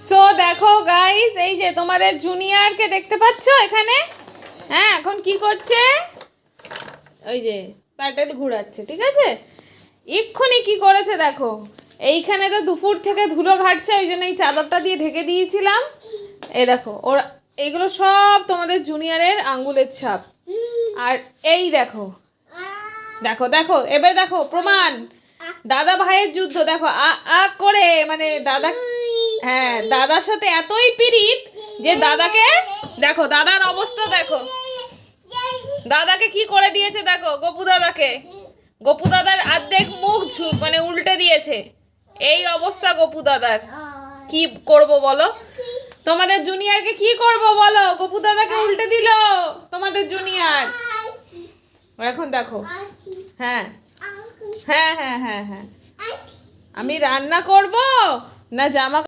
So দেখো guys, এই যে তোমাদের জুনিয়রকে দেখতে পাচ্ছ এখানে। হ্যাঁ, এখন কি করছে? ওই যে প্যাডেল ঘোরাচ্ছে, ঠিক আছে। এক্ষুনি কি করেছে দেখো, এইখানে তো দুপুর থেকে ধুলো ঘাটছে, ওই জন্য এই চাদরটা দিয়ে ঢেকে দিয়েছিলাম। এই দেখো, ওরা এইগুলো সব তোমাদের জুনিয়রের আঙ্গুলের ছাপ। আর এই দেখো দেখো দেখো, এবার দেখো প্রমাণ। দাদা ভাইয়ের যুদ্ধ দেখো, আ করে মানে দাদা, হ্যাঁ দাদার সাথে এতই পিরিত যে দাদাকে দেখো, দাদার অবস্থা দেখো, দাদাকে কি করে দিয়েছে দেখো। গপু দাদার অর্ধেক মুখ মানে উল্টে দিয়েছে। এই অবস্থা গপু দাদার। কি করব বলো? তোমাদের জুনিয়রকে কি করব বলো? গপু দাদাকে উল্টে দিল তোমাদের জুনিয়র। এখন দেখো, হ্যাঁ হ্যাঁ হ্যাঁ হ্যাঁ হ্যাঁ, আমি রান্না করব না জামা